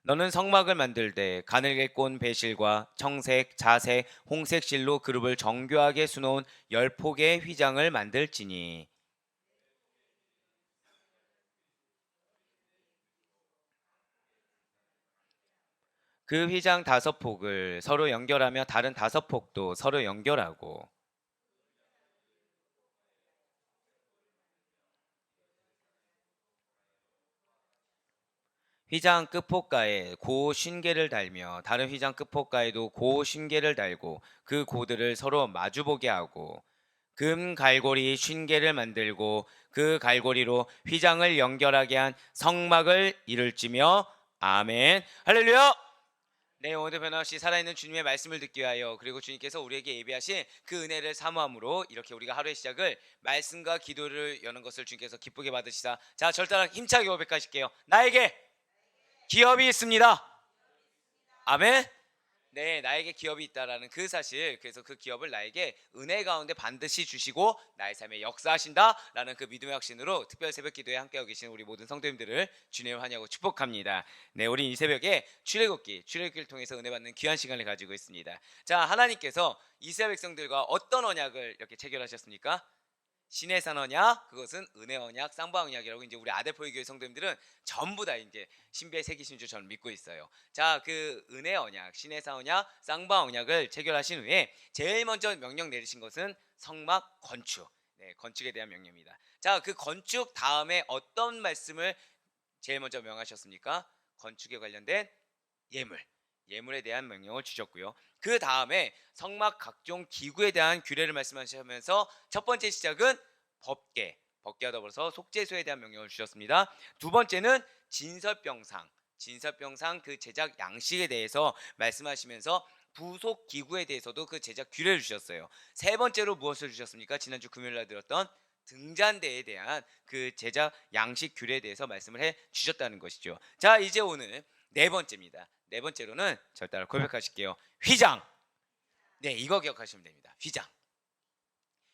너는 성막을 만들되 가늘게 꼰 배실과 청색, 자색, 홍색 실로 그룹을 정교하게 수놓은 10폭의 휘장을 만들지니. 그 휘장 5폭을 서로 연결하며 다른 5폭도 서로 연결하고. 휘장 끝폭가에 고 쉰개를 달며 다른 휘장 끝폭가에도 고 쉰개를 달고 그 고들을 서로 마주보게 하고, 금 갈고리 쉰개를 만들고 그 갈고리로 휘장을 연결하게 한 성막을 이룰지며. 아멘. 할렐루야. 네, 오늘도 변함없이 살아있는 주님의 말씀을 듣기 위하여, 그리고 주님께서 우리에게 예비하신 그 은혜를 사모함으로 이렇게 우리가 하루의 시작을 말씀과 기도를 여는 것을 주님께서 기쁘게 받으시사, 자, 절단랑 힘차게 고백하실게요. 나에게 기업이 있습니다. 아멘. 네, 나에게 기업이 있다라는 그 사실, 그래서 그 기업을 나에게 은혜 가운데 반드시 주시고 나의 삶에 역사하신다라는 그 믿음의 확신으로 특별 새벽 기도에 함께하고 계신 우리 모든 성도님들을 주님을 환영하고 축복합니다. 네, 우리 이 새벽에 출애굽기를 통해서 은혜 받는 귀한 시간을 가지고 있습니다. 자, 하나님께서 이스라엘 백성들과 어떤 언약을 이렇게 체결하셨습니까? 신의 산 언약, 그것은 은혜 언약, 쌍방 언약이라고 이제 우리 아델포의 교회 성도님들은 전부 다 이제 신비에 새기신 줄 저는 믿고 있어요. 자, 그 은혜 언약, 신의 산 언약, 쌍방 언약을 체결하신 후에 제일 먼저 명령 내리신 것은 성막 건축. 네, 건축에 대한 명령입니다. 자, 그 건축 다음에 어떤 말씀을 제일 먼저 명하셨습니까? 건축에 관련된 예물, 예물에 대한 명령을 주셨고요. 그 다음에 성막 각종 기구에 대한 규례를 말씀하시면서 첫 번째 시작은 법계와 더불어서 속죄소에 대한 명령을 주셨습니다. 두 번째는 진설병상 그 제작 양식에 대해서 말씀하시면서 부속 기구에 대해서도 그 제작 규례를 주셨어요. 세 번째로 무엇을 주셨습니까? 지난주 금요일날 들었던 등잔대에 대한 그 제작 양식 규례에 대해서 말씀을 해 주셨다는 것이죠. 자, 이제 오늘 네 번째입니다. 네 번째로는 절 따라 고백하실게요. 휘장. 네, 이거 기억하시면 됩니다. 휘장.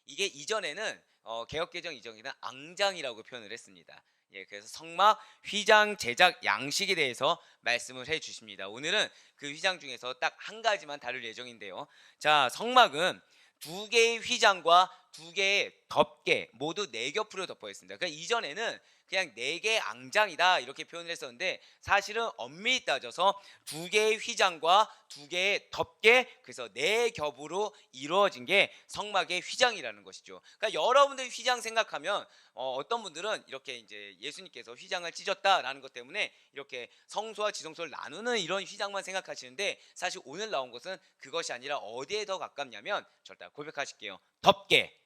이게 이전에는 개혁개정 이전에는 앙장이라고 표현을 했습니다. 예, 그래서 성막 휘장 제작 양식에 대해서 말씀을 해 주십니다. 오늘은 그 휘장 중에서 딱 한 가지만 다룰 예정인데요. 자, 성막은 두 개의 휘장과 두 개의 덮개 모두 네 겹으로 덮어 있습니다. 그러니까 이전에는 그냥 네 개의 앙장이다 이렇게 표현을 했었는데, 사실은 엄밀히 따져서 두 개의 휘장과 두 개의 덮개, 그래서 네 겹으로 이루어진 게 성막의 휘장이라는 것이죠. 그러니까 여러분들 휘장 생각하면 어떤 분들은 이렇게 이제 예수님께서 휘장을 찢었다라는 것 때문에 이렇게 성소와 지성소를 나누는 이런 휘장만 생각하시는데, 사실 오늘 나온 것은 그것이 아니라 어디에 더 가깝냐면, 절대 고백하실게요. 덮개.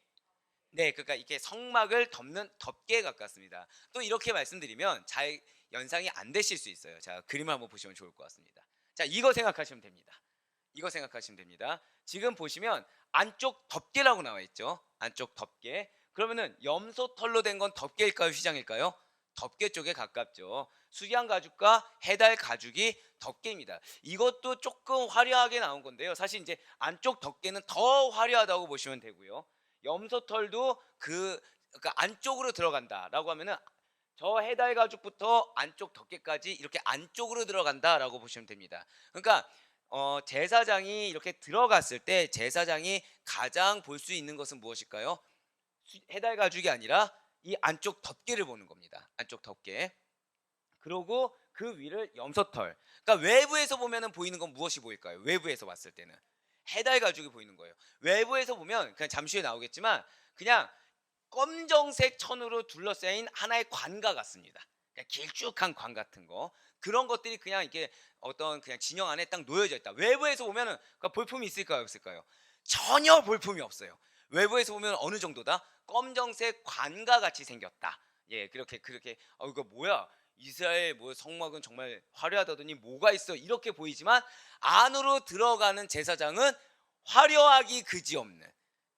네, 그러니까 이렇게 성막을 덮는 덮개에 가깝습니다. 또 이렇게 말씀드리면 잘 연상이 안 되실 수 있어요. 자, 그림을 한번 보시면 좋을 것 같습니다. 자, 이거 생각하시면 됩니다. 이거 생각하시면 됩니다. 지금 보시면 안쪽 덮개라고 나와 있죠. 안쪽 덮개. 그러면은 염소 털로 된 건 덮개일까요, 휘장일까요? 덮개 쪽에 가깝죠. 수양 가죽과 해달 가죽이 덮개입니다. 이것도 조금 화려하게 나온 건데요. 사실 이제 안쪽 덮개는 더 화려하다고 보시면 되고요. 염소털도 그러니까 안쪽으로 들어간다라고 하면은 저 해달 가죽부터 안쪽 덮개까지 이렇게 안쪽으로 들어간다라고 보시면 됩니다. 그러니까 제사장이 이렇게 들어갔을 때 제사장이 가장 볼 수 있는 것은 무엇일까요? 해달 가죽이 아니라 이 안쪽 덮개를 보는 겁니다. 안쪽 덮개. 그리고 그 위를 염소털. 그러니까 외부에서 보면은 보이는 건 무엇이 보일까요? 외부에서 봤을 때는 해달 가죽이 보이는 거예요. 외부에서 보면 그냥 잠시 후에 나오겠지만 그냥 검정색 천으로 둘러싸인 하나의 관과 같습니다. 그냥 길쭉한 관 같은 거, 그런 것들이 그냥 이렇게 어떤 그냥 진영 안에 딱 놓여져 있다. 외부에서 보면은 그러니까 볼품이 있을까요, 없을까요? 전혀 볼품이 없어요. 외부에서 보면 어느 정도다? 검정색 관과 같이 생겼다. 예, 그렇게 이거 뭐야? 이스라엘 뭐 성막은 정말 화려하다더니 뭐가 있어? 이렇게 보이지만 안으로 들어가는 제사장은 화려하기 그지없는,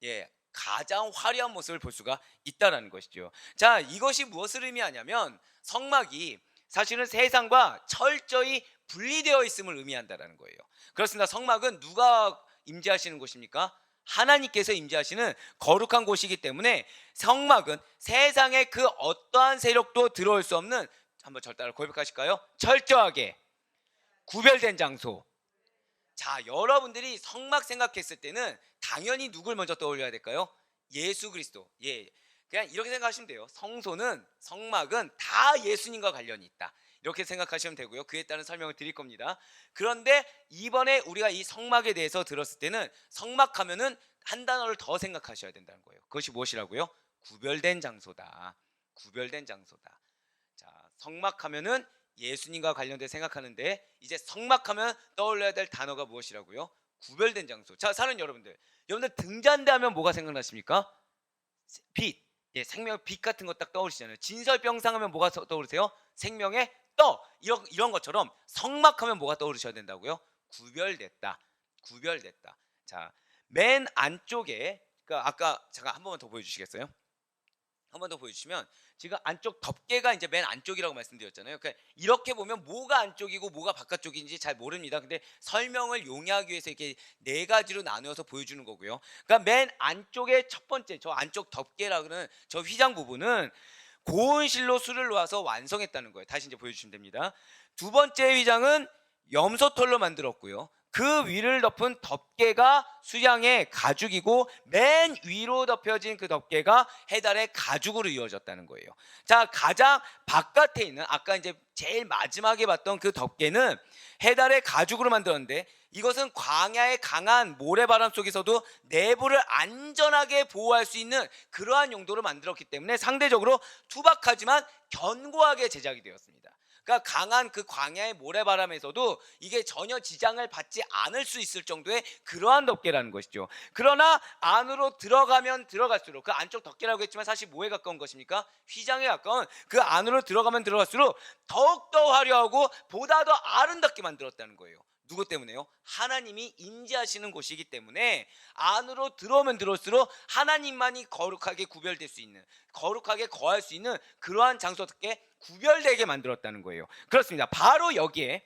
예, 가장 화려한 모습을 볼 수가 있다라는 것이죠. 자, 이것이 무엇을 의미하냐면 성막이 사실은 세상과 철저히 분리되어 있음을 의미한다라는 거예요. 그렇습니다. 성막은 누가 임재하시는 곳입니까? 하나님께서 임재하시는 거룩한 곳이기 때문에 성막은 세상의 그 어떠한 세력도 들어올 수 없는, 한번 절 따라 고백하실까요? 철저하게 구별된 장소. 자, 여러분들이 성막 생각했을 때는 당연히 누굴 먼저 떠올려야 될까요? 예수 그리스도. 예. 그냥 이렇게 생각하시면 돼요. 성소는, 성막은 다 예수님과 관련이 있다. 이렇게 생각하시면 되고요. 그에 따른 설명을 드릴 겁니다. 그런데 이번에 우리가 이 성막에 대해서 들었을 때는 성막하면은 한 단어를 더 생각하셔야 된다는 거예요. 그것이 무엇이라고요? 구별된 장소다. 구별된 장소다. 자, 성막하면은 예수님과 관련돼 생각하는데, 이제 성막하면 떠올려야 될 단어가 무엇이라고요? 구별된 장소. 자, 사는 여러분들, 여러분들 등잔대 하면 뭐가 생각나십니까? 빛. 예, 생명의 빛 같은 거 딱 떠오르시잖아요. 진설병상 하면 뭐가 떠오르세요? 생명의 떡. 이런 것처럼 성막하면 뭐가 떠오르셔야 된다고요? 구별됐다. 구별됐다. 자, 맨 안쪽에, 그러니까 아까 잠깐 한 번만 더 보여주시겠어요? 한 번 더 보여주시면, 지금 안쪽 덮개가 이제 맨 안쪽이라고 말씀드렸잖아요. 그러니까 이렇게 보면 뭐가 안쪽이고 뭐가 바깥쪽인지 잘 모릅니다. 근데 설명을 용이하기 위해서 이렇게 네 가지로 나누어서 보여주는 거고요. 그러니까 맨 안쪽에 첫 번째, 저 안쪽 덮개라는 저 휘장 부분은 고온실로 술을 놓아서 완성했다는 거예요. 다시 이제 보여주시면 됩니다. 두 번째 휘장은 염소털로 만들었고요. 그 위를 덮은 덮개가 수양의 가죽이고, 맨 위로 덮여진 그 덮개가 해달의 가죽으로 이루어졌다는 거예요. 자, 가장 바깥에 있는, 아까 이제 제일 마지막에 봤던 그 덮개는 해달의 가죽으로 만들었는데, 이것은 광야의 강한 모래바람 속에서도 내부를 안전하게 보호할 수 있는 그러한 용도로 만들었기 때문에 상대적으로 투박하지만 견고하게 제작이 되었습니다. 그러니까 강한 그 광야의 모래바람에서도 이게 전혀 지장을 받지 않을 수 있을 정도의 그러한 덮개라는 것이죠. 그러나 안으로 들어가면 들어갈수록, 그 안쪽 덮개라고 했지만 사실 뭐에 가까운 것입니까? 휘장에 가까운 그 안으로 들어가면 들어갈수록 더욱더 화려하고 보다 더 아름답게 만들었다는 거예요. 누구 때문에요? 하나님이 임재하시는 곳이기 때문에 안으로 들어오면 들어올수록 하나님만이 거룩하게 구별될 수 있는, 거룩하게 거할 수 있는 그러한 장소답게 구별되게 만들었다는 거예요. 그렇습니다. 바로 여기에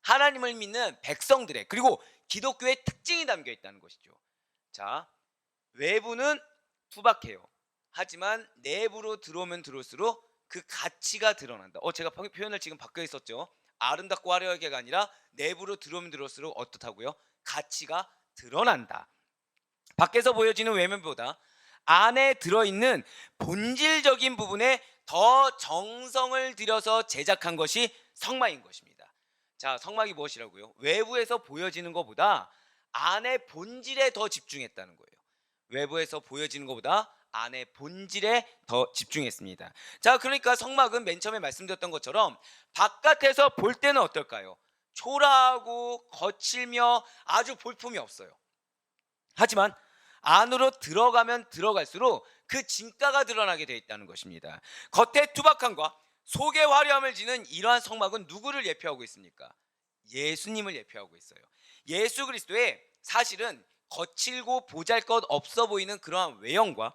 하나님을 믿는 백성들의, 그리고 기독교의 특징이 담겨 있다는 것이죠. 자, 외부는 투박해요. 하지만 내부로 들어오면 들어올수록 그 가치가 드러난다. 제가 표현을 지금 바꿔 있었죠. 아름답고 화려하게가 아니라 내부로 들어오면 들어올수록 어떻다고요? 가치가 드러난다. 밖에서 보여지는 외면보다 안에 들어있는 본질적인 부분에 더 정성을 들여서 제작한 것이 성막인 것입니다. 자, 성막이 무엇이라고요? 외부에서 보여지는 것보다 안의 본질에 더 집중했다는 거예요. 외부에서 보여지는 것보다 안의 본질에 더 집중했습니다. 자, 그러니까 성막은 맨 처음에 말씀드렸던 것처럼 바깥에서 볼 때는 어떨까요? 초라하고 거칠며 아주 볼품이 없어요. 하지만 안으로 들어가면 들어갈수록 그 진가가 드러나게 되어 있다는 것입니다. 겉의 투박함과 속의 화려함을 지닌 이러한 성막은 누구를 예표하고 있습니까? 예수님을 예표하고 있어요. 예수 그리스도의 사실은 거칠고 보잘것 없어 보이는 그러한 외형과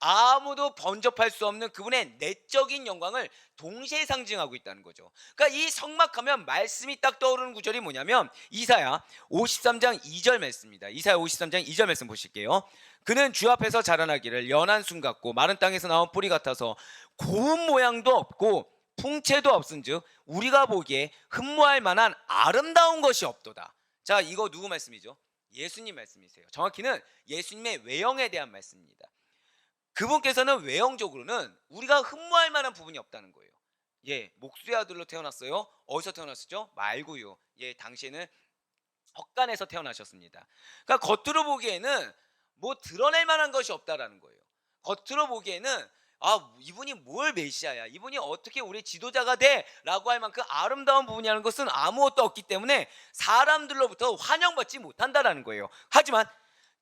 아무도 번접할 수 없는 그분의 내적인 영광을 동시에 상징하고 있다는 거죠. 그러니까 이 성막하면 말씀이 딱 떠오르는 구절이 뭐냐면 이사야 53장 2절 말씀입니다. 이사야 53장 2절 말씀 보실게요. 그는 주 앞에서 자라나기를 연한 순 같고 마른 땅에서 나온 뿌리 같아서 고운 모양도 없고 풍채도 없은즉 우리가 보기에 흠모할 만한 아름다운 것이 없도다. 자, 이거 누구 말씀이죠? 예수님 말씀이세요. 정확히는 예수님의 외형에 대한 말씀입니다. 그분께서는 외형적으로는 우리가 흠모할 만한 부분이 없다는 거예요. 예, 목수의 아들로 태어났어요. 어디서 태어났었죠? 말구유. 예, 당시에는 헛간에서 태어나셨습니다. 그러니까 겉으로 보기에는 뭐 드러낼 만한 것이 없다라는 거예요. 겉으로 보기에는 이분이 뭘 메시아야, 이분이 어떻게 우리 지도자가 돼? 라고 할 만큼 아름다운 부분이라는 것은 아무것도 없기 때문에 사람들로부터 환영받지 못한다라는 거예요. 하지만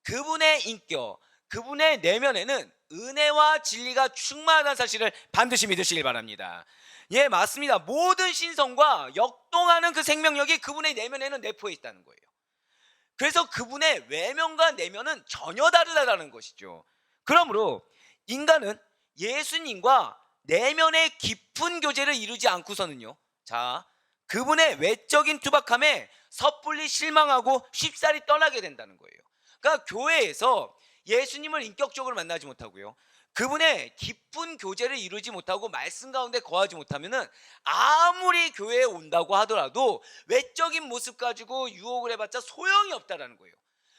그분의 인격, 그분의 내면에는 은혜와 진리가 충만하다는 사실을 반드시 믿으시길 바랍니다. 예, 맞습니다. 모든 신성과 역동하는 그 생명력이 그분의 내면에는 내포해 있다는 거예요. 그래서 그분의 외면과 내면은 전혀 다르다는 것이죠. 그러므로 인간은 예수님과 내면의 깊은 교제를 이루지 않고서는요, 자, 그분의 외적인 투박함에 섣불리 실망하고 쉽사리 떠나게 된다는 거예요. 그러니까 교회에서 예수님을 인격적으로 만나지 못하고요, 그분의 깊은 교제를 이루지 못하고 말씀 가운데 거하지 못하면은 아무리 교회에 온다고 하더라도 외적인 모습 가지고 유혹을 해봤자 소용이 없다라는 거예요.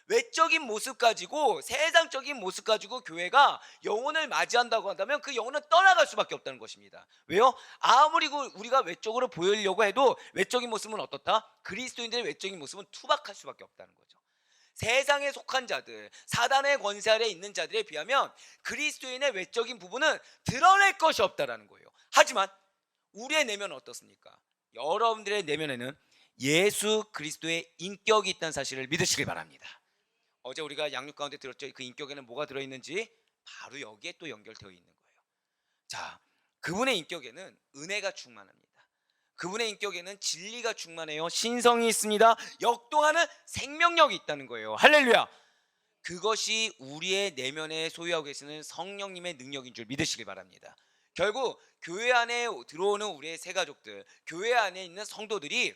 외적인 모습 가지고, 세상적인 모습 가지고 교회가 영혼을 맞이한다고 한다면 그 영혼은 떠나갈 수밖에 없다는 것입니다. 왜요? 아무리 우리가 외적으로 보이려고 해도 외적인 모습은 어떻다? 그리스도인들의 외적인 모습은 투박할 수밖에 없다는 거죠. 세상에 속한 자들, 사단의 권세 아래 있는 자들에 비하면 그리스도인의 외적인 부분은 드러낼 것이 없다라는 거예요. 하지만 우리의 내면은 어떻습니까? 여러분들의 내면에는 예수 그리스도의 인격이 있다는 사실을 믿으시길 바랍니다. 어제 우리가 양육 가운데 들었죠. 그 인격에는 뭐가 들어있는지 바로 여기에 또 연결되어 있는 거예요. 자, 그분의 인격에는 은혜가 충만합니다. 그분의 인격에는 진리가 충만해요. 신성이 있습니다. 역동하는 생명력이 있다는 거예요. 할렐루야. 그것이 우리의 내면에 소유하고 계시는 성령님의 능력인 줄 믿으시길 바랍니다. 결국 교회 안에 들어오는 우리의 새가족들, 교회 안에 있는 성도들이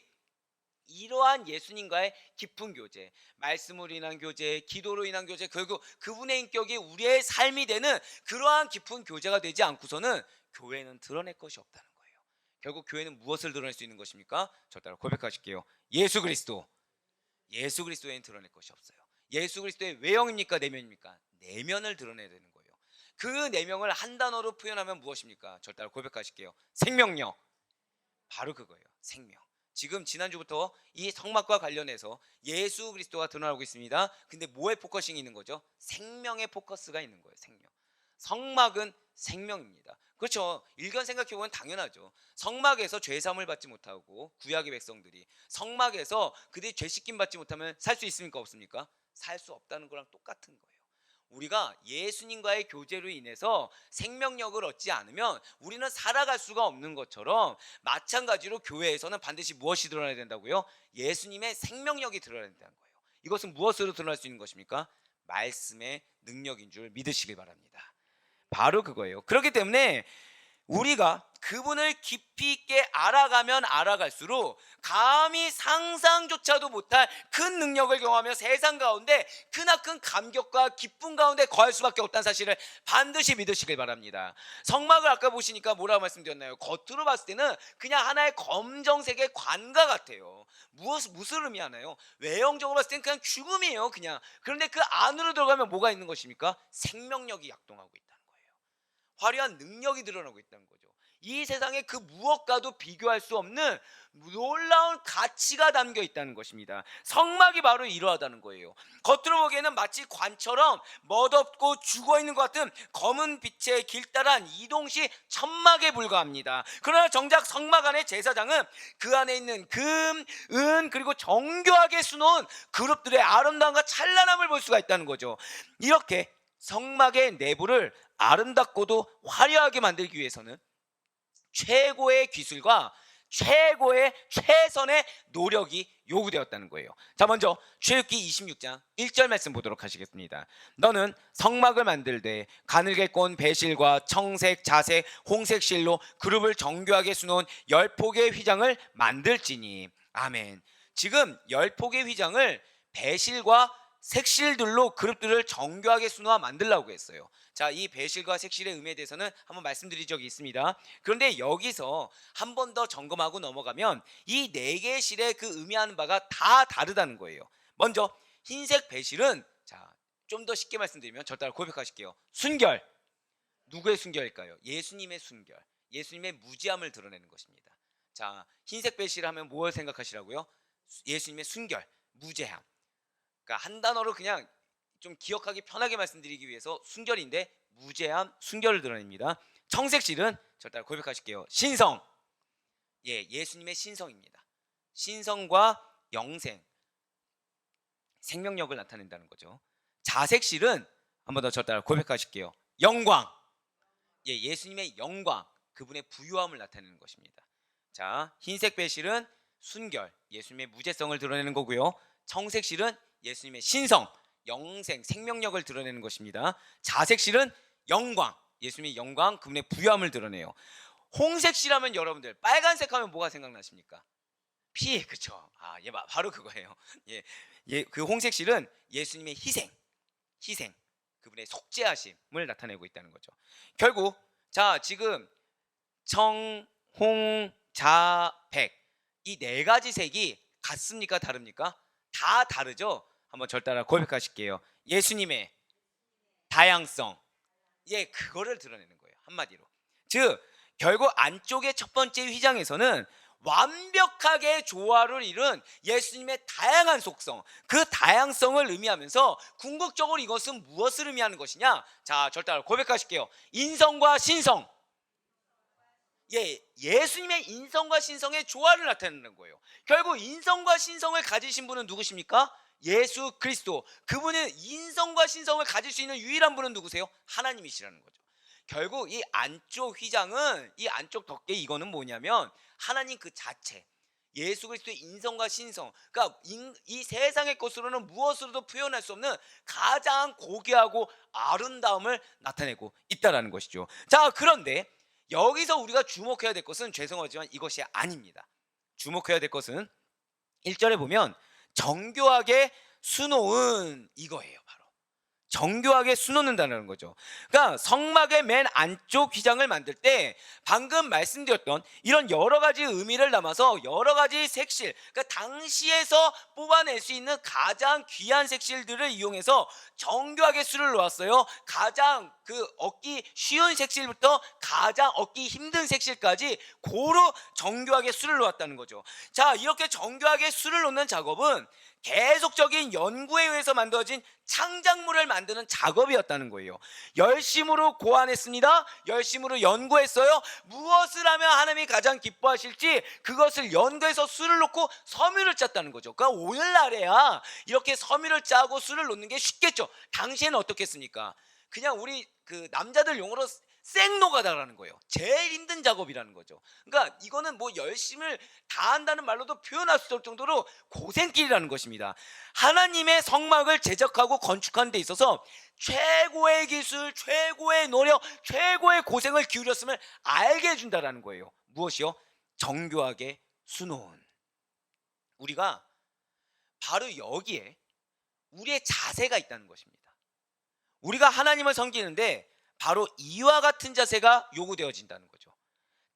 이러한 예수님과의 깊은 교제, 말씀으로 인한 교제, 기도로 인한 교제, 결국 그분의 인격이 우리의 삶이 되는 그러한 깊은 교제가 되지 않고서는 교회는 드러낼 것이 없다는 거예요. 결국 교회는 무엇을 드러낼 수 있는 것입니까? 저 따라 고백하실게요. 예수 그리스도. 예수 그리스도에는 드러낼 것이 없어요. 예수 그리스도의 외형입니까? 내면입니까? 내면을 드러내야 되는 거예요. 그 내면을 한 단어로 표현하면 무엇입니까? 저 따라 고백하실게요. 생명력. 바로 그거예요. 생명. 지금 지난주부터 이 성막과 관련해서 예수 그리스도가 드러나고 있습니다. 근데 뭐에 포커싱이 있는 거죠? 생명의 포커스가 있는 거예요. 생명. 성막은 생명입니다. 그렇죠. 일견 생각해보면 당연하죠. 성막에서 죄사함을 받지 못하고 구약의 백성들이 성막에서 그들이 죄 씻김 받지 못하면 살 수 있습니까? 없습니까? 살 수 없다는 거랑 똑같은 거예요. 우리가 예수님과의 교제로 인해서 생명력을 얻지 않으면 우리는 살아갈 수가 없는 것처럼, 마찬가지로 교회에서는 반드시 무엇이 드러나야 된다고요? 예수님의 생명력이 드러나야 된다는 거예요. 이것은 무엇으로 드러날 수 있는 것입니까? 말씀의 능력인 줄 믿으시길 바랍니다. 바로 그거예요. 그렇기 때문에 우리가 그분을 깊이 있게 알아가면 알아갈수록 감히 상상조차도 못할 큰 능력을 경험하며 세상 가운데 크나큰 감격과 기쁨 가운데 거할 수밖에 없다는 사실을 반드시 믿으시길 바랍니다. 성막을 아까 보시니까 뭐라고 말씀드렸나요? 겉으로 봤을 때는 그냥 하나의 검정색의 관과 같아요. 무슨 의미하나요? 외형적으로 봤을 때는 그냥 죽음이에요. 그냥. 그런데 그 안으로 들어가면 뭐가 있는 것입니까? 생명력이 약동하고 있다는 거예요. 화려한 능력이 드러나고 있다는 거죠. 이 세상에 그 무엇과도 비교할 수 없는 놀라운 가치가 담겨 있다는 것입니다. 성막이 바로 이러하다는 거예요. 겉으로 보기에는 마치 관처럼 멋없고 죽어있는 것 같은 검은 빛의 길다란 이동시 천막에 불과합니다. 그러나 정작 성막 안의 제사장은 그 안에 있는 금, 은, 그리고 정교하게 수놓은 그룹들의 아름다움과 찬란함을 볼 수가 있다는 거죠. 이렇게 성막의 내부를 아름답고도 화려하게 만들기 위해서는 최고의 기술과 최고의 최선의 노력이 요구되었다는 거예요. 자, 먼저 출애굽기 26장 1절 말씀 보도록 하시겠습니다. 너는 성막을 만들되 가늘게 꼰 배실과 청색, 자색, 홍색 실로 그룹을 정교하게 수놓은 10폭의 휘장을 만들지니. 아멘. 지금 10폭의 휘장을 배실과 색실들로 그룹들을 정교하게 수놓아 만들라고 했어요. 자, 이 배실과 색실의 의미에 대해서는 한번 말씀드린 적이 있습니다. 그런데 여기서 한 번 더 점검하고 넘어가면 이 네 개의 실의 그 의미하는 바가 다 다르다는 거예요. 먼저 흰색 배실은, 자, 좀 더 쉽게 말씀드리면 저 따라 고백하실게요. 순결. 누구의 순결일까요? 예수님의 순결. 예수님의 무지함을 드러내는 것입니다. 자, 흰색 배실 하면 뭘 생각하시라고요? 예수님의 순결, 무죄함. 그러니까 한 단어로 그냥 좀 기억하기 편하게 말씀드리기 위해서 순결인데 무죄함, 순결을 드러냅니다. 청색실은 저 따라 고백하실게요. 신성. 예, 예수님의 신성입니다. 신성과 영생, 생명력을 나타낸다는 거죠. 자색실은 한 번 더 저 따라 고백하실게요. 영광. 예, 예수님의 영광, 그분의 부유함을 나타내는 것입니다. 자, 흰색 배실은 순결, 예수님의 무죄성을 드러내는 거고요. 청색실은 예수님의 신성, 영생, 생명력을 드러내는 것입니다. 자색실은 영광, 예수님의 영광, 그분의 부유함을 드러내요. 홍색실 하면 여러분들 빨간색 하면 뭐가 생각나십니까? 피, 그쵸? 아, 예, 바로 그거예요. 예, 그 홍색실은 예수님의 희생, 그분의 속죄하심을 나타내고 있다는 거죠. 결국 자 지금 청, 홍, 자, 백 이 네 가지 색이 같습니까? 다릅니까? 다 다르죠? 한번 절 따라 고백하실게요. 예수님의 다양성. 예, 그거를 드러내는 거예요. 한마디로. 즉 결국 안쪽의 첫 번째 휘장에서는 완벽하게 조화를 이룬 예수님의 다양한 속성, 그 다양성을 의미하면서 궁극적으로 이것은 무엇을 의미하는 것이냐? 자, 절 따라 고백하실게요. 인성과 신성. 예, 예수님의 인성과 신성의 조화를 나타내는 거예요. 결국 인성과 신성을 가지신 분은 누구십니까? 예수 그리스도. 그분은 인성과 신성을 가질 수 있는 유일한 분은 누구세요? 하나님이시라는 거죠. 결국 이 안쪽 휘장은, 이 안쪽 덮개, 이거는 뭐냐면 하나님 그 자체, 예수 그리스도의 인성과 신성, 그러니까 이 세상의 것으로는 무엇으로도 표현할 수 없는 가장 고귀하고 아름다움을 나타내고 있다는 것이죠. 자, 그런데 여기서 우리가 주목해야 될 것은, 죄송하지만 이것이 아닙니다. 주목해야 될 것은 1절에 보면 정교하게 수놓은, 이거예요. 바로 정교하게 수놓는다는 거죠. 그러니까 성막의 맨 안쪽 휘장을 만들 때 방금 말씀드렸던 이런 여러 가지 의미를 담아서 여러 가지 색실, 그러니까 당시에서 뽑아낼 수 있는 가장 귀한 색실들을 이용해서 정교하게 수를 놓았어요. 가장 그 얻기 쉬운 색실부터 가장 얻기 힘든 색실까지 고루 정교하게 수를 놓았다는 거죠. 자, 이렇게 정교하게 수를 놓는 작업은 계속적인 연구에 의해서 만들어진 창작물을 만드는 작업이었다는 거예요. 열심으로 고안했습니다. 열심으로 연구했어요. 무엇을 하면 하나님이 가장 기뻐하실지 그것을 연구해서 수를 놓고 섬유를 짰다는 거죠. 그러니까 오늘날에야 이렇게 섬유를 짜고 수를 놓는 게 쉽겠죠. 당시에는 어떻겠습니까? 그냥 우리 그 남자들 용어로 생노가다라는 거예요. 제일 힘든 작업이라는 거죠. 그러니까 이거는 뭐 열심을 다한다는 말로도 표현할 수 없을 정도로 고생길이라는 것입니다. 하나님의 성막을 제작하고 건축하는 데 있어서 최고의 기술, 최고의 노력, 최고의 고생을 기울였음을 알게 해준다라는 거예요. 무엇이요? 정교하게 수놓은. 우리가 바로 여기에 우리의 자세가 있다는 것입니다. 우리가 하나님을 섬기는데 바로 이와 같은 자세가 요구되어진다는 거죠.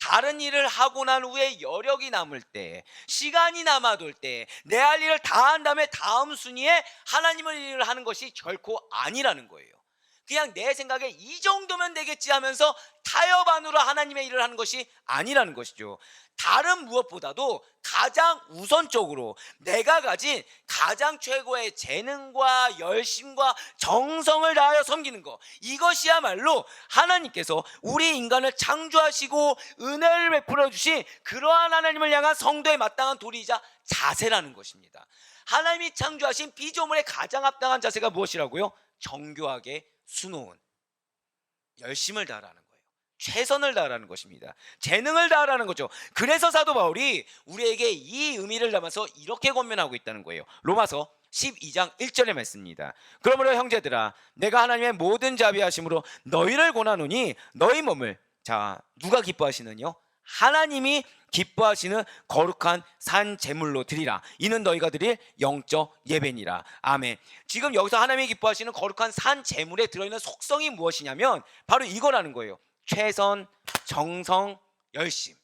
다른 일을 하고 난 후에 여력이 남을 때, 시간이 남아돌 때 내 할 일을 다 한 다음에 다음 순위에 하나님의 일을 하는 것이 결코 아니라는 거예요. 그냥 내 생각에 이 정도면 되겠지 하면서 타협 안으로 하나님의 일을 하는 것이 아니라는 것이죠. 다른 무엇보다도 가장 우선적으로 내가 가진 가장 최고의 재능과 열심과 정성을 다하여 섬기는 것, 이것이야말로 하나님께서 우리 인간을 창조하시고 은혜를 베풀어 주신 그러한 하나님을 향한 성도에 마땅한 도리이자 자세라는 것입니다. 하나님이 창조하신 피조물의 가장 합당한 자세가 무엇이라고요? 정교하게 수놓은, 열심을 다하라는 거예요. 최선을 다하라는 것입니다. 재능을 다하라는 거죠. 그래서 사도 바울이 우리에게 이 의미를 담아서 이렇게 권면하고 있다는 거예요. 로마서 12장 1절의 말씀입니다. 그러므로 형제들아, 내가 하나님의 모든 자비하심으로 너희를 권하노니 너희 몸을, 자, 누가 기뻐하시느뇨? 하나님이 기뻐하시는 거룩한 산 제물로 드리라. 이는 너희가 드릴 영적 예배니라. 아멘. 지금 여기서 하나님이 기뻐하시는 거룩한 산 제물에 들어있는 속성이 무엇이냐면 바로 이거라는 거예요. 최선, 정성, 열심,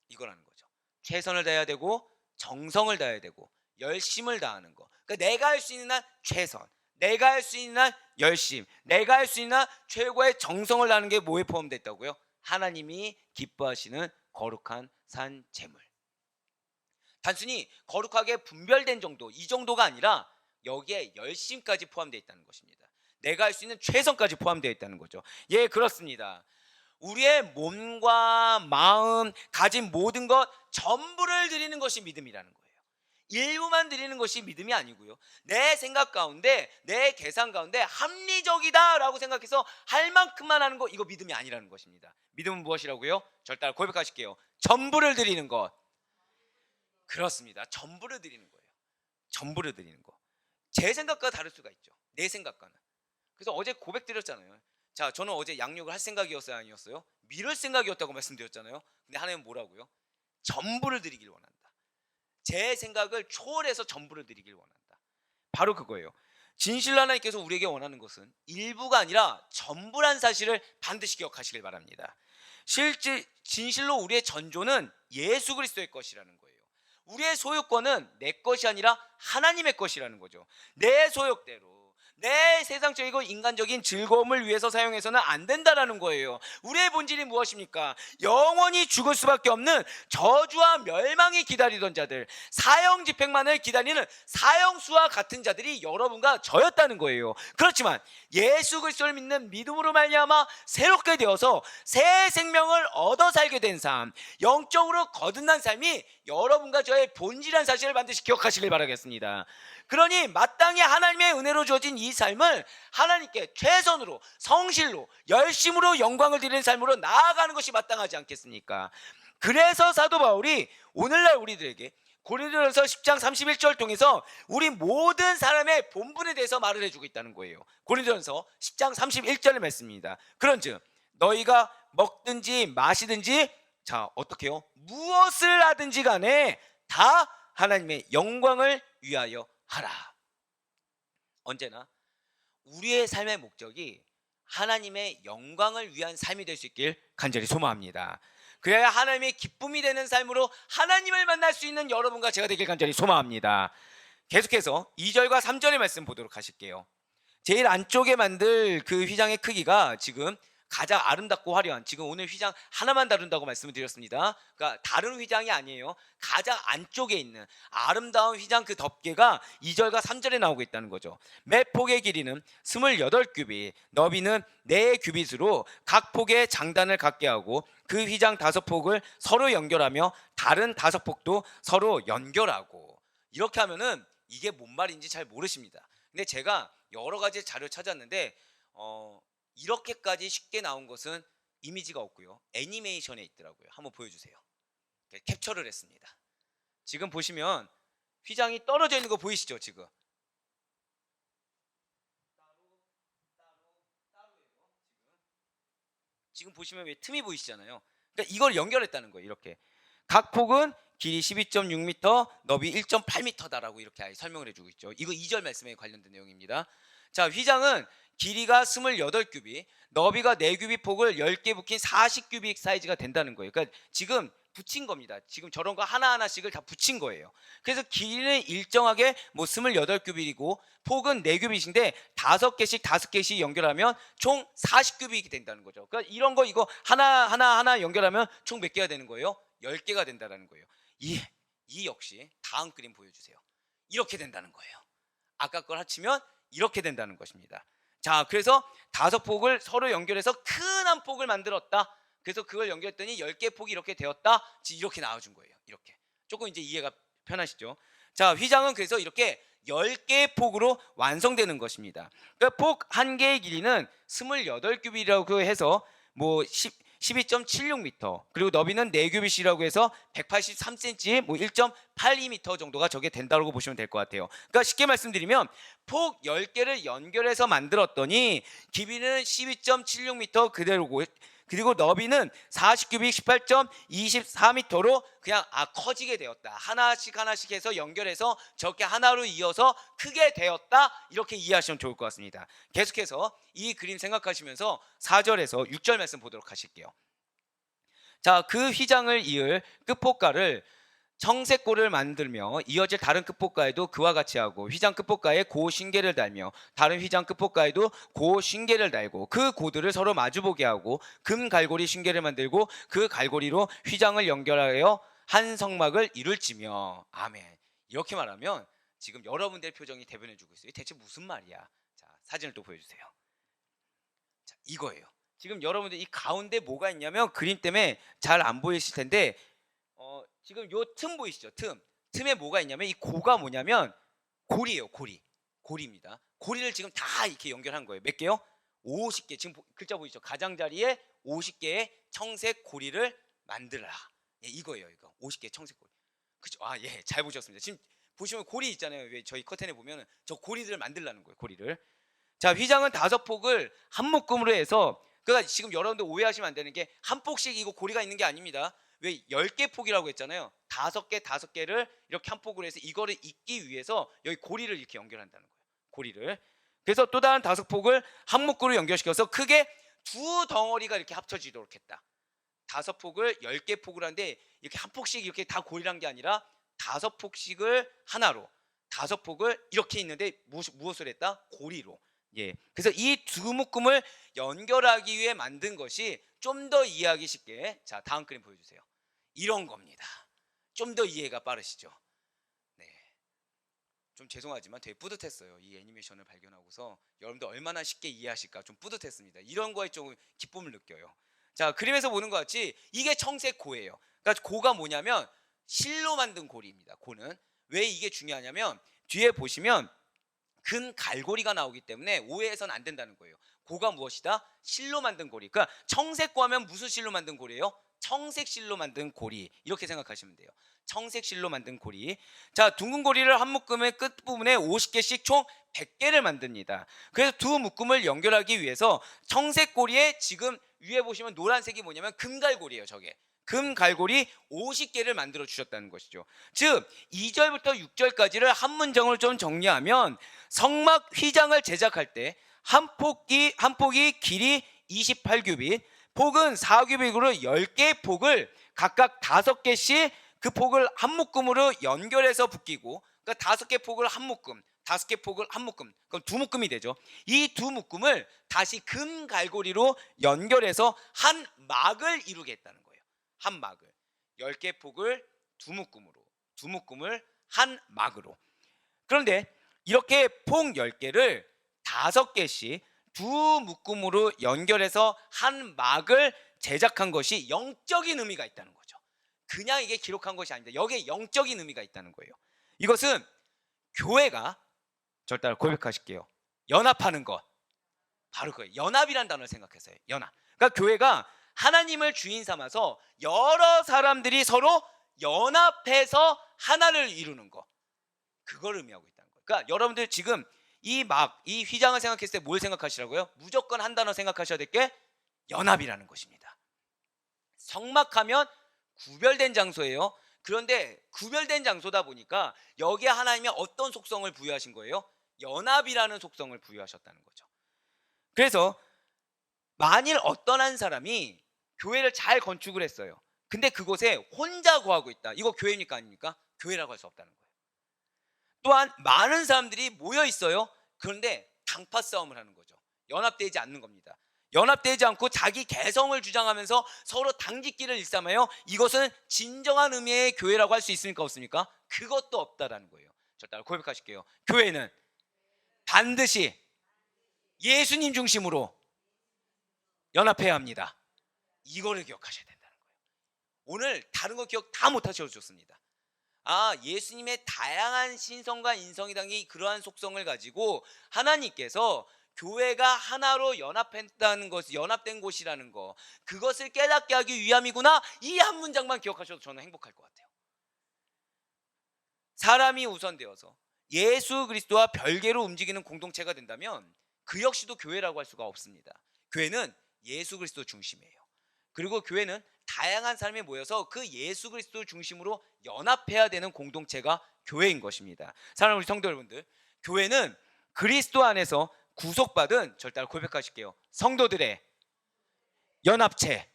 이거라는 거죠. 최선을 다해야 되고 정성을 다해야 되고 열심을 다하는 거. 그러니까 내가 할 수 있는 한 최선, 내가 할 수 있는 한 열심, 내가 할 수 있는 한 최고의 정성을 다하는 게 뭐에 포함되어 있다고요? 하나님이 기뻐하시는 거룩한 산 제물. 단순히 거룩하게 분별된 정도, 이 정도가 아니라 여기에 열심까지 포함되어 있다는 것입니다. 내가 할 수 있는 최선까지 포함되어 있다는 거죠. 예, 그렇습니다. 우리의 몸과 마음, 가진 모든 것 전부를 드리는 것이 믿음이라는 거예요. 일부만 드리는 것이 믿음이 아니고요, 내 생각 가운데, 내 계산 가운데 합리적이다라고 생각해서 할 만큼만 하는 거, 이거 믿음이 아니라는 것입니다. 믿음은 무엇이라고요? 절 따라 고백하실게요. 전부를 드리는 것. 그렇습니다. 전부를 드리는 거예요. 전부를 드리는 거. 제 생각과 다를 수가 있죠. 내 생각과는. 그래서 어제 고백 드렸잖아요. 자, 저는 어제 양육을 할 생각이었어요, 아니었어요? 미룰 생각이었다고 말씀드렸잖아요. 근데 하나님은 뭐라고요? 전부를 드리길 원한다. 제 생각을 초월해서 전부를 드리길 원한다. 바로 그거예요. 진실로 하나님께서 우리에게 원하는 것은 일부가 아니라 전부란 사실을 반드시 기억하시길 바랍니다. 실제 진실로 우리의 전조는 예수 그리스도의 것이라는 거예요. 우리의 소유권은 내 것이 아니라 하나님의 것이라는 거죠. 내 소욕대로 내 세상적이고 인간적인 즐거움을 위해서 사용해서는 안 된다라는 거예요. 우리의 본질이 무엇입니까? 영원히 죽을 수밖에 없는 저주와 멸망이 기다리던 자들, 사형집행만을 기다리는 사형수와 같은 자들이 여러분과 저였다는 거예요. 그렇지만 예수 그리스도를 믿는 믿음으로 말미암아 새롭게 되어서 새 생명을 얻어 살게 된 삶, 영적으로 거듭난 삶이 여러분과 저의 본질이라는 사실을 반드시 기억하시길 바라겠습니다. 그러니 마땅히 하나님의 은혜로 주어진 이 삶을 하나님께 최선으로, 성실로, 열심으로 영광을 드리는 삶으로 나아가는 것이 마땅하지 않겠습니까? 그래서 사도 바울이 오늘날 우리들에게 고린도전서 10장 31절 통해서 우리 모든 사람의 본분에 대해서 말을 해주고 있다는 거예요. 고린도전서 10장 31절의 말씀입니다. 그런즉 너희가 먹든지 마시든지 자 어떻게 해요? 무엇을 하든지 간에 다 하나님의 영광을 위하여 하라. 언제나 우리의 삶의 목적이 하나님의 영광을 위한 삶이 될 수 있길 간절히 소망합니다. 그래야 하나님의 기쁨이 되는 삶으로 하나님을 만날 수 있는 여러분과 제가 되길 간절히 소망합니다. 계속해서 2절과 3절의 말씀 보도록 하실게요. 제일 안쪽에 만들 그 휘장의 크기가 지금 가장 아름답고 화려한, 지금 오늘 휘장 하나만 다룬다고 말씀을 드렸습니다. 그러니까 다른 휘장이 아니에요. 가장 안쪽에 있는 아름다운 휘장 그 덮개가 2절과 3절에 나오고 있다는 거죠. 매 폭의 길이는 28규빗, 너비는 4규빗으로 각 폭의 장단을 갖게 하고 그 휘장 5폭을 서로 연결하며 다른 5폭도 서로 연결하고. 이렇게 하면은 이게 뭔 말인지 잘 모르십니다. 근데 제가 여러 가지 자료 찾았는데 이렇게까지 쉽게 나온 것은 이미지가 없고요. 애니메이션에 있더라고요. 한번 보여주세요. 캡처를 했습니다. 지금 보시면 휘장이 떨어져 있는 거 보이시죠? 지금 보시면 왜 틈이 보이시잖아요. 그러니까 이걸 연결했다는 거예요. 이렇게 각 폭은 길이 12.6m, 너비 1.8m다라고 이렇게 아예 설명을 해주고 있죠. 이거 2절 말씀에 관련된 내용입니다. 자, 휘장은 길이가 28규빗, 너비가 4규빗 폭을 10개 붙인 40규빗 사이즈가 된다는 거예요. 그러니까 지금 붙인 겁니다. 지금 저런 거 하나하나씩을 다 붙인 거예요. 그래서 길이는 일정하게 뭐 28규빗이고 폭은 4규빗인데 5개씩 연결하면 총 40규빗이 된다는 거죠. 그러니까 이런 거 이거 하나 연결하면 총 몇 개가 되는 거예요? 10개가 된다는 거예요. 이 역시 다음 그림 보여주세요. 이렇게 된다는 거예요. 아까 걸 합치면 이렇게 된다는 것입니다. 자, 그래서 5폭을 서로 연결해서 큰 한 폭을 만들었다. 그래서 그걸 연결했더니 10개 폭이 이렇게 되었다. 이렇게 나와준 거예요. 이렇게. 조금 이제 이해가 편하시죠? 자, 휘장은 그래서 이렇게 10개의 폭으로 완성되는 것입니다. 그러니까 폭 한 개의 길이는 28규빗이라고 해서 뭐 12.76m, 그리고 너비는 4규빗이라고 해서 183cm, 뭐 1.82m 정도가 저게 된다고 보시면 될 것 같아요. 그러니까 쉽게 말씀드리면 폭 10개를 연결해서 만들었더니 길이는 12.76m 그대로고, 그리고 너비는 40규빗 18.24m로 그냥 커지게 되었다. 하나씩 해서 연결해서 저렇게 하나로 이어서 크게 되었다. 이렇게 이해하시면 좋을 것 같습니다. 계속해서 이 그림 생각하시면서 4절에서 6절 말씀 보도록 하실게요. 자, 그 휘장을 이을 끝폭가를 청색고를 만들며 이어질 다른 끝폭가에도 그와 같이 하고 휘장 끝폭가에 고 신계를 달며 다른 휘장 끝폭가에도 고 신계를 달고 그 고들을 서로 마주보게 하고 금 갈고리 신계를 만들고 그 갈고리로 휘장을 연결하여 한 성막을 이룰지며. 아멘. 이렇게 말하면 지금 여러분들의 표정이 대변해주고 있어요. 대체 무슨 말이야? 자, 사진을 또 보여주세요. 자, 이거예요. 지금 여러분들 이 가운데 뭐가 있냐면 그림 때문에 잘 안 보이실 텐데 지금 요 틈 보이시죠? 틈에 뭐가 있냐면 이 고가 뭐냐면 고리예요. 고리입니다. 고리를 지금 다 이렇게 연결한 거예요. 몇 개요? 50개. 지금 글자 보이시죠? 가장자리에 50개의 청색 고리를 만들라. 예, 이거예요. 이거 50개 청색 고리. 그죠? 예, 잘 보셨습니다. 지금 보시면 고리 있잖아요. 왜 저희 커튼에 보면은 저 고리들을 만들라는 거예요. 고리를. 자, 휘장은 5폭을 한 묶음으로 해서, 그러니까 지금 여러분들 오해하시면 안 되는 게 한 폭씩 이거 고리가 있는 게 아닙니다. 왜 10개 폭이라고 했잖아요. 5개를 이렇게 한 폭으로 해서 이거를 잇기 위해서 여기 고리를 이렇게 연결한다는 거예요. 고리를. 그래서 또 다른 5폭을 한 묶으로 연결시켜서 크게 두 덩어리가 이렇게 합쳐지도록 했다. 5폭을 10개 폭을 하는데 이렇게 한 폭씩 이렇게 다 고리란 게 아니라 5폭씩을 하나로, 5폭을 이렇게 있는데 무엇을 했다? 고리로. 예. 그래서 이 두 묶음을 연결하기 위해 만든 것이 좀 더 이해하기 쉽게, 자, 다음 그림 보여주세요. 이런 겁니다. 좀 더 이해가 빠르시죠? 네. 좀 죄송하지만 되게 뿌듯했어요. 이 애니메이션을 발견하고서 여러분들 얼마나 쉽게 이해하실까 좀 뿌듯했습니다. 이런 거에 좀 기쁨을 느껴요. 자, 그림에서 보는 것 같이 이게 청색고예요. 그러니까 고가 뭐냐면 실로 만든 고리입니다. 고는 왜 이게 중요하냐면 뒤에 보시면 근 갈고리가 나오기 때문에 오해해서는 안 된다는 거예요. 고가 무엇이다? 실로 만든 고리. 그러니까 청색고 하면 무슨 실로 만든 고리예요? 청색실로 만든 고리. 이렇게 생각하시면 돼요. 청색실로 만든 고리. 자, 둥근 고리를 한 묶음의 끝부분에 50개씩 총 100개를 만듭니다. 그래서 두 묶음을 연결하기 위해서 청색 고리에 지금 위에 보시면 노란색이 뭐냐면 금갈고리예요. 저게 금갈고리 50개를 만들어 주셨다는 것이죠. 즉 2절부터 6절까지를 한 문장으로 좀 정리하면 성막 휘장을 제작할 때 한 폭이 길이 28규빗, 폭은 4규빗으로 10개의 폭을 각각 5개씩 그 폭을 한 묶음으로 연결해서 붙이고, 그러니까 5개 폭을 한 묶음, 5개 폭을 한 묶음, 그럼 두 묶음이 되죠. 이 두 묶음을 다시 금갈고리로 연결해서 한 막을 이루겠다는 거예요. 한 막을 10개 폭을 두 묶음으로, 두 묶음을 한 막으로. 그런데 이렇게 폭 10개를 5개씩 두 묶음으로 연결해서 한 막을 제작한 것이 영적인 의미가 있다는 거죠. 그냥 이게 기록한 것이 아닙니다. 여기에 영적인 의미가 있다는 거예요. 이것은 교회가, 저를 따라 고백하실게요, 연합하는 것, 바로 그거예요. 연합이란 단어를 생각했어요. 연합. 그러니까 교회가 하나님을 주인 삼아서 여러 사람들이 서로 연합해서 하나를 이루는 것, 그걸 의미하고 있다는 거예요. 그러니까 여러분들 지금 이 휘장을 생각했을 때 뭘 생각하시라고요? 무조건 한 단어 생각하셔야 될 게 연합이라는 것입니다. 성막하면 구별된 장소예요. 그런데 구별된 장소다 보니까 여기에 하나님이 어떤 속성을 부여하신 거예요? 연합이라는 속성을 부여하셨다는 거죠. 그래서 만일 어떤 한 사람이 교회를 잘 건축을 했어요. 근데 그곳에 혼자 거하고 있다. 이거 교회입니까 아닙니까? 교회라고 할 수 없다는 거예요. 또한 많은 사람들이 모여 있어요. 그런데 당파 싸움을 하는 거죠. 연합되지 않는 겁니다. 연합되지 않고 자기 개성을 주장하면서 서로 당짓기를 일삼아요. 이것은 진정한 의미의 교회라고 할 수 있습니까 없습니까? 그것도 없다라는 거예요. 저 따라 고백하실게요. 교회는 반드시 예수님 중심으로 연합해야 합니다. 이거를 기억하셔야 된다는 거예요. 오늘 다른 거 기억 다 못하셔도 좋습니다. 예수님의 다양한 신성과 인성이라는 그러한 속성을 가지고 하나님께서 교회가 하나로 연합했다는 것, 연합된 곳이라는 거, 그것을 깨닫게 하기 위함이구나. 이 한 문장만 기억하셔도 저는 행복할 것 같아요. 사람이 우선되어서 예수 그리스도와 별개로 움직이는 공동체가 된다면 그 역시도 교회라고 할 수가 없습니다. 교회는 예수 그리스도 중심이에요. 그리고 교회는 다양한 사람이 모여서 그 예수 그리스도 중심으로 연합해야 되는 공동체가 교회인 것입니다. 사랑하는 우리 성도 여러분들, 교회는 그리스도 안에서 구속받은, 저를 따라 고백하실게요, 성도들의 연합체,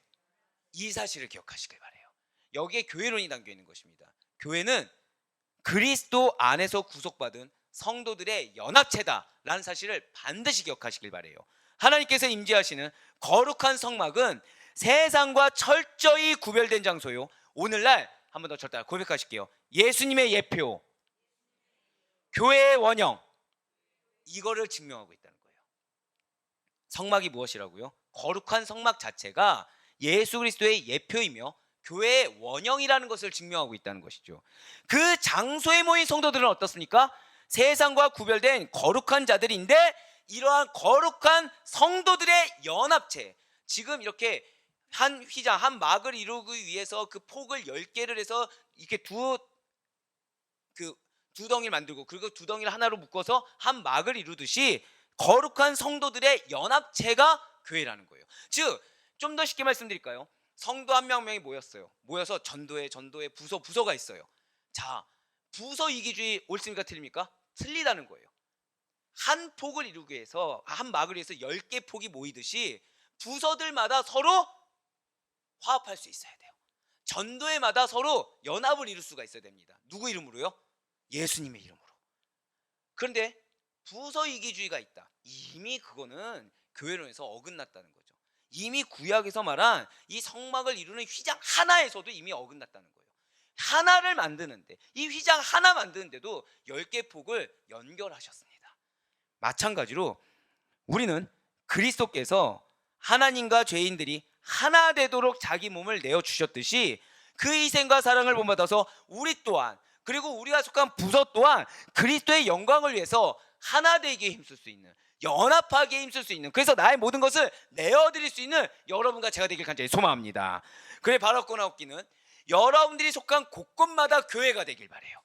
이 사실을 기억하시길 바라요. 여기에 교회론이 담겨 있는 것입니다. 교회는 그리스도 안에서 구속받은 성도들의 연합체다라는 사실을 반드시 기억하시길 바라요. 하나님께서 임재하시는 거룩한 성막은 세상과 철저히 구별된 장소요. 오늘날 한 번 더 저를 따라 고백하실게요. 예수님의 예표, 교회의 원형, 이거를 증명하고 있다는 거예요. 성막이 무엇이라고요? 거룩한 성막 자체가 예수 그리스도의 예표이며 교회의 원형이라는 것을 증명하고 있다는 것이죠. 그 장소에 모인 성도들은 어떻습니까? 세상과 구별된 거룩한 자들인데 이러한 거룩한 성도들의 연합체, 지금 이렇게 한 휘장, 한 막을 이루기 위해서 그 폭을 10개를 해서 이렇게 두 덩이를 만들고 그리고 두 덩이를 하나로 묶어서 한 막을 이루듯이 거룩한 성도들의 연합체가 교회라는 거예요. 즉, 좀 더 쉽게 말씀드릴까요? 성도 한 명이 모였어요. 모여서 전도회 부서가 있어요. 자, 부서 이기주의 옳습니까 틀립니까? 틀리다는 거예요. 한 폭을 이루기 위해서, 한 막을 위해서 10개 폭이 모이듯이 부서들마다 서로 화합할 수 있어야 돼요. 전도회마다 서로 연합을 이룰 수가 있어야 됩니다. 누구 이름으로요? 예수님의 이름으로. 그런데 부서 이기주의가 있다. 이미 그거는 교회론에서 어긋났다는 거죠. 이미 구약에서 말한 이 성막을 이루는 휘장 하나에서도 이미 어긋났다는 거예요. 하나를 만드는데, 이 휘장 하나 만드는데도 10개 폭을 연결하셨습니다. 마찬가지로 우리는 그리스도께서 하나님과 죄인들이 하나 되도록 자기 몸을 내어주셨듯이 그 희생과 사랑을 본받아서 우리 또한, 그리고 우리가 속한 부서 또한 그리스도의 영광을 위해서 하나 되기에 힘쓸 수 있는, 연합하기에 힘쓸 수 있는, 그래서 나의 모든 것을 내어드릴 수 있는 여러분과 제가 되길 간절히 소망합니다. 그래 바로 꺼나웃기는 여러분들이 속한 곳곳마다 교회가 되길 바래요.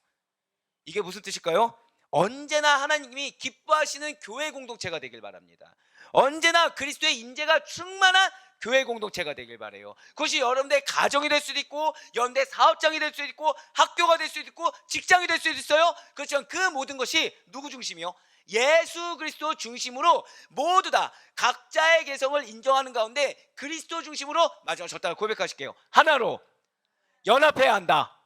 이게 무슨 뜻일까요? 언제나 하나님이 기뻐하시는 교회 공동체가 되길 바랍니다. 언제나 그리스도의 인재가 충만한 교회 공동체가 되길 바래요. 그것이 여러분들의 가정이 될 수도 있고, 여러분들의 사업장이 될 수도 있고, 학교가 될 수도 있고, 직장이 될 수도 있어요. 그렇지만 그 모든 것이 누구 중심이요? 예수 그리스도 중심으로 모두 다 각자의 개성을 인정하는 가운데 그리스도 중심으로, 마지막 저 따라 고백하실게요. 하나로 연합해야 한다.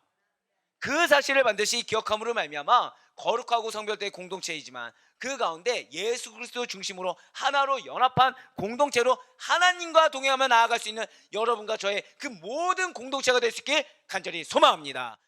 그 사실을 반드시 기억함으로 말미암아 거룩하고 성별된 공동체이지만 그 가운데 예수 그리스도 중심으로 하나로 연합한 공동체로 하나님과 동행하며 나아갈 수 있는 여러분과 저의 그 모든 공동체가 될 수 있길 간절히 소망합니다.